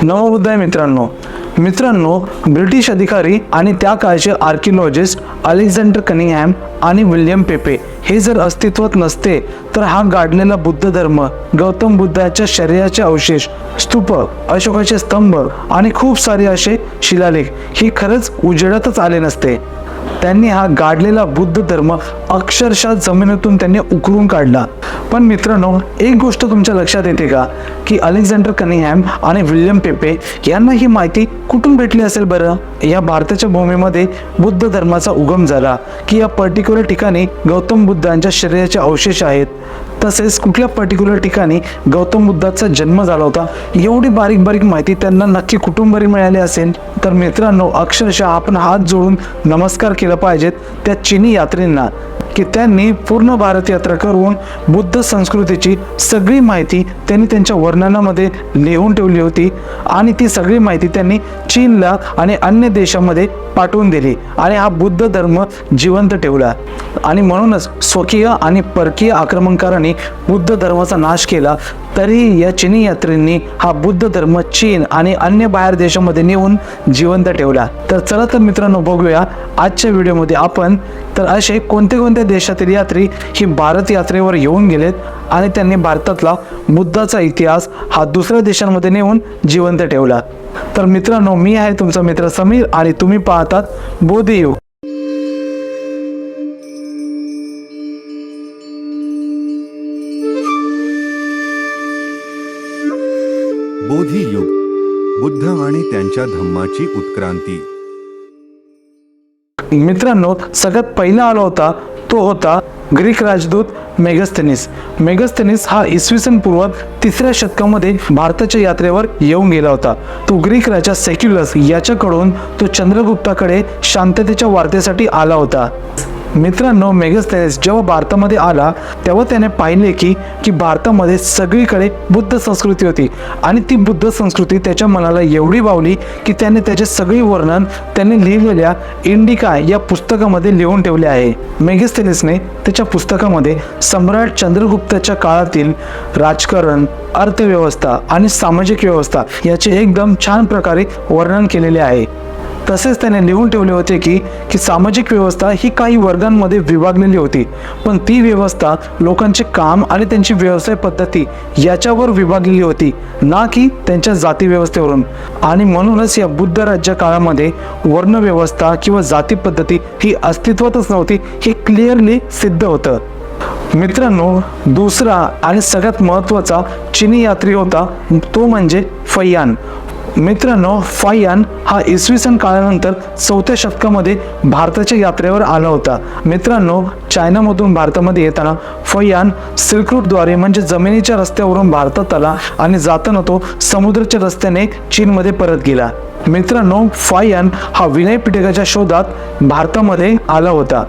नवोदय मित्रांनो, ब्रिटिश अधिकारी आणि त्या काळचे आर्किओलॉजिस्ट अलेक्झांडर कनिंगहॅम आणि विल्यम पेपे हे जर अस्तित्वात नसते तर हा गाडलेला बुद्ध धर्म, गौतम बुद्धाच्या शरीराचे अवशेष, स्तूप, अशोकाचे स्तंभ आणि खूप सारे असे शिलालेख ही खरंच उजेडातच आले नसते. त्यांनी हा गाडलेला बुद्ध धर्म अक्षरशः जमिनीतून त्यांनी उकरून काढला. पण मित्रांनो, एक गोष्ट तुमच्या लक्षात येते का की अलेक्झांडर कनिंगहॅम आणि विल्यम पेपे यांना ही माहिती कुठून भेटली असेल बरं? या भारताच्या भूमीमध्ये बुद्ध धर्माचा उगम झाला की या पर्टिक्युलर ठिकाणी गौतम बुद्धांच्या शरीराचे अवशेष आहेत, तसेच कुठल्या पर्टिक्युलर ठिकाणी गौतम बुद्धाचा जन्म झाला होता, एवढी बारीक बारीक माहिती त्यांना नक्की कुठून बरी मिळाली असेल? तर मित्रांनो, अक्षरशः आपण हात जोडून नमस्कार केला पाहिजेत त्या चीनी यात्रींना की त्यांनी पूर्ण भारत यात्रा करून बुद्ध संस्कृतीची सगळी माहिती त्यांनी त्यांच्या वर्णनामध्ये लिहून ठेवली होती आणि ती सगळी माहिती त्यांनी चीनला आणि अन्य देशामध्ये पाठवून दिली आणि हा बुद्ध धर्म जिवंत ठेवला. आणि म्हणूनच स्वकीय आणि परकीय आक्रमणकारांनी बुद्ध धर्माचा नाश केला, तरी या चीनी यात्रींनी हा बुद्ध धर्म चीन आणि अन्य बाहेर देशामध्ये नेऊन जिवंत ठेवला. तर चला तर मित्रांनो, बघूया आजच्या व्हिडिओमध्ये आपण तर असे कोणत्या देशातील यात्री ही भारत यात्रेवर येऊन गेलेत आणि त्यांनी भारतातला बुद्धाचा इतिहास हा दुसऱ्या देशांमध्ये नेऊन जिवंत ठेवला. तर मित्रांनो, मी आहे तुमचा मित्र समीर आणि तुम्ही पाहतात बोधियुग. बोधियुग, बुद्ध आणि त्यांच्या धम्माची उत्क्रांती. मित्रांनो, सगळ्यात पहिला आला होता तो होता ग्रीक राजदूत मेगस्थेनिस हा इसवी सन पूर्व 3ऱ्या शतकामध्ये भारताच्या यात्रेवर येऊन गेला होता. तो ग्रीक राजा सेक्युलस याच्याकडून तो चंद्रगुप्ताकडे शांततेच्या वार्तेसाठी आला होता. मित्रांनो, मेगस्थेनिस जेव्हा भारतामध्ये आला तेव्हा त्याने पाहिले की भारतामध्ये सगळीकडे बुद्ध संस्कृती होती आणि ती बुद्ध संस्कृती त्याच्या मनाला एवढी भावली की त्याने त्याचे सगळे वर्णन त्यांनी लिहिलेल्या इंडिका या पुस्तकामध्ये लिहून ठेवले आहे. मेगस्थेनिसने त्याच्या पुस्तकामध्ये सम्राट चंद्रगुप्ताच्या काळातील राजकारण, अर्थव्यवस्था आणि सामाजिक व्यवस्था याचे एकदम छान प्रकारे वर्णन केलेले आहे. तसेच त्याने लिहून ठेवले होते की सामाजिक व्यवस्था ही काही वर्गांमध्ये विभागलेली होती, पण ती व्यवस्था लोकांचे काम आणि त्यांची व्यवसाय पद्धती याच्यावर विभागलेली होती, ना की त्यांच्या जाती व्यवस्थेवरून. आणि म्हणूनच या बुद्ध राज्य काळामध्ये वर्णव्यवस्था किंवा जाती पद्धती ही अस्तित्वातच नव्हती हे क्लिअरली सिद्ध होतं. मित्रांनो, दुसरा आणि सगळ्यात महत्त्वाचा चीनी यात्री होता तो म्हणजे फैयान. मित्रांनो, फैयान हा इसवी सन काळानंतर 4थ्या शतकामध्ये भारताच्या यात्रेवर आला होता. मित्रांनो, चायनामधून भारतामध्ये येताना फैयान सिल्क रूटद्वारे म्हणजे जमिनीच्या रस्त्यावरून भारतात आला आणि जाताना तो समुद्राच्या रस्त्याने चीनमध्ये परत गेला. मित्रांनो, फैयान हा विनय पिटकाच्या शोधात भारतामध्ये आला होता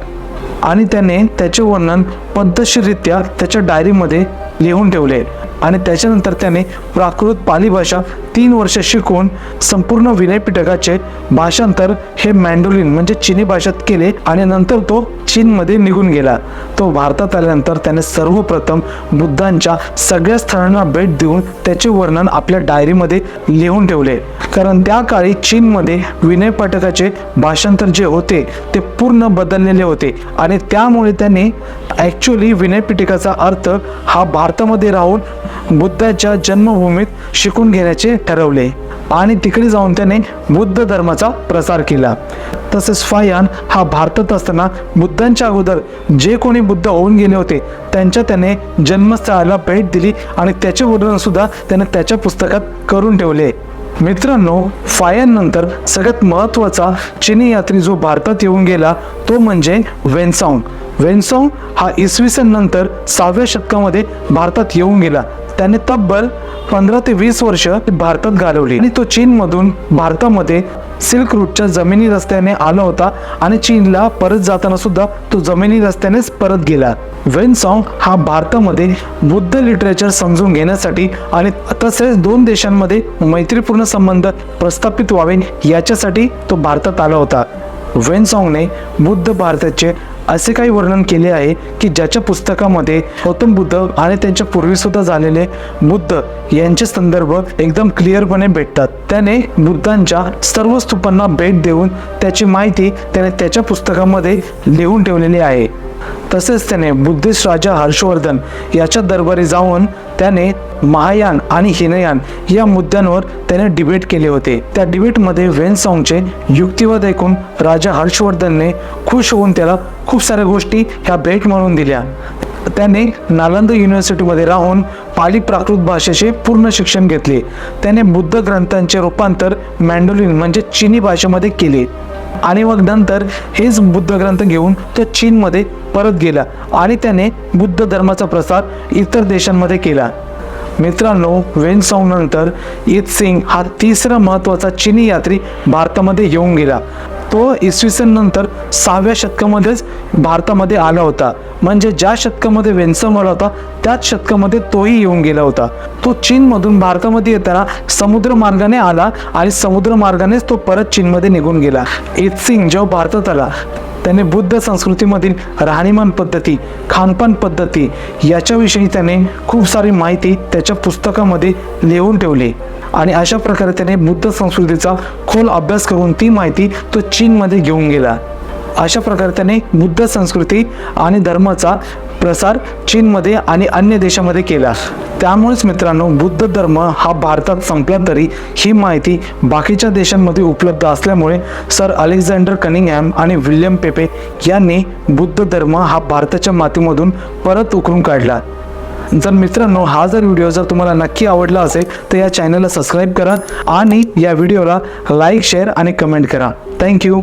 आणि त्याने त्याचे वर्णन पद्धतशीररित्या त्याच्या डायरीमध्ये लिहून ठेवले आणि त्याच्यानंतर त्याने प्राकृत पाली भाषा 3 वर्ष शिकून संपूर्ण विनय पिटकाचे भाषांतर हे मँडोलिन म्हणजे चीनी भाषेत केले आणि नंतर तो चीनमध्ये निघून गेला. तो भारतात आल्यानंतर त्याने सर्वप्रथम बुद्धांच्या सगळ्या स्थळांना भेट देऊन त्याचे वर्णन आपल्या डायरीमध्ये लिहून ठेवले, कारण त्या काळी चीनमध्ये विनय पिटकाचे भाषांतर जे होते ते पूर्ण बदललेले होते आणि त्यामुळे त्याने ॲक्च्युअली विनय पिटकाचा अर्थ हा भारतामध्ये राहून बुद्धाच्या जन्मभूमीत शिकून घेण्याचे ठरवले आणि तिकडे जाऊन त्याने बुद्ध धर्माचा प्रसार केला. तसेच फैयान हा भारतात असताना बुद्धांच्या अगोदर जे कोणी बुद्ध होऊन गेले होते त्यांच्या त्याने जन्मस्थळाला भेट दिली आणि त्याचे वर्णन सुद्धा त्याने त्याच्या पुस्तकात करून ठेवले. मित्रांनो, फैयान नंतर सगळ्यात महत्त्वाचा चीनी यात्री जो भारतात येऊन गेला तो म्हणजे वेनसांग हा इसवी सन नंतर 6व्या शतकामध्ये भारतात येऊन गेला. त्याने तब्बल 15 ते 20 वर्ष भारतात घालवली आणि तो चीनमधून भारतामध्ये सिल्क रूटच्या जमिनी रस्त्याने आला होता आणि चीनला परत जाताना सुद्धा तो जमिनी रस्त्यानेच परत गेला. वेनसांग हा भारतामध्ये बुद्ध लिटरेचर समजून घेण्यासाठी आणि तसेच 2 देशांमध्ये मैत्रीपूर्ण संबंध प्रस्थापित व्हावे याच्यासाठी तो भारतात आला होता. वेनसांगने बुद्ध भारताचे असे काही वर्णन केले आहे की ज्याच्या पुस्तकामध्ये गौतम बुद्ध आणि त्यांच्या पूर्वी सुद्धा झालेले बुद्ध यांचे संदर्भ एकदम क्लिअरपणे भेटतात. त्याने बुद्धांच्या सर्व स्तूपांना भेट देऊन त्याची माहिती त्याने त्याच्या पुस्तकामध्ये लिहून ठेवलेली आहे. तसेच त्याने बुद्धिस्ट राजा हर्षवर्धन याच्या दरबारी जाऊन त्याने महायान आणि हिनयान या मुद्द्यांवर त्याने डिबेट केले होते. त्या डिबेटमध्ये वेनसांगचे युक्तिवाद ऐकून राजा हर्षवर्धनने खुश होऊन त्याला खूप साऱ्या गोष्टी ह्या भेट म्हणून दिल्या. त्याने नालंदा युनिव्हर्सिटीमध्ये राहून पाली प्राकृत भाषेचे पूर्ण शिक्षण घेतले. त्याने बुद्ध ग्रंथांचे रूपांतर मँडोलिन म्हणजे चीनी भाषेमध्ये केले आणि मग नंतर हेच बुद्ध ग्रंथ घेऊन तो चीनमध्ये परत गेला आणि त्याने बुद्ध धर्माचा प्रसार इतर देशांमध्ये केला. मित्रांनो, वेनसांग नंतर इत्सिंग हा तिसरा महत्त्वाचा चीनी यात्री भारतामध्ये येऊन गेला. तो इसवी सन नंतर 6व्या शतकामध्येच भारतामध्ये आला होता. म्हणजे ज्या शतकामध्ये वेनसांग आला होता त्याच शतकामध्ये तोही येऊन गेला होता. तो चीनमधून भारतामध्ये येताना समुद्र मार्गाने आला आणि समुद्र मार्गानेच तो परत चीनमध्ये निघून गेला. इत्सिंग जेव्हा भारतात आला त्याने बुद्ध संस्कृतीमधील राहणीमान पद्धती, खानपान पद्धती याच्याविषयी त्याने खूप सारी माहिती त्याच्या पुस्तकामध्ये लिहून ठेवली आणि अशा प्रकारे त्याने बुद्ध संस्कृतीचा खोल अभ्यास करून ती माहिती तो चीनमध्ये घेऊन गेला. अशा प्रकारे त्याने बुद्ध संस्कृती आणि धर्माचा प्रसार चीनमध्ये आणि अन्य देशामध्ये केला. त्यामुळेच मित्रांनो, बुद्ध धर्म हा भारतात संपला तरी ही माहिती बाकीच्या देशांमध्ये उपलब्ध असल्यामुळे सर अलेक्झांडर कनिंगहॅम आणि विल्यम पेपे यांनी बुद्ध धर्म हा भारताच्या मातीमधून परत उकरून काढला. जर मित्रांनो हा व्हिडिओ जर तुम्हाला नक्की आवडला असेल तर या चॅनलला सबस्क्राईब करा आणि या व्हिडिओला लाईक, शेअर आणि कमेंट करा. थँक्यू.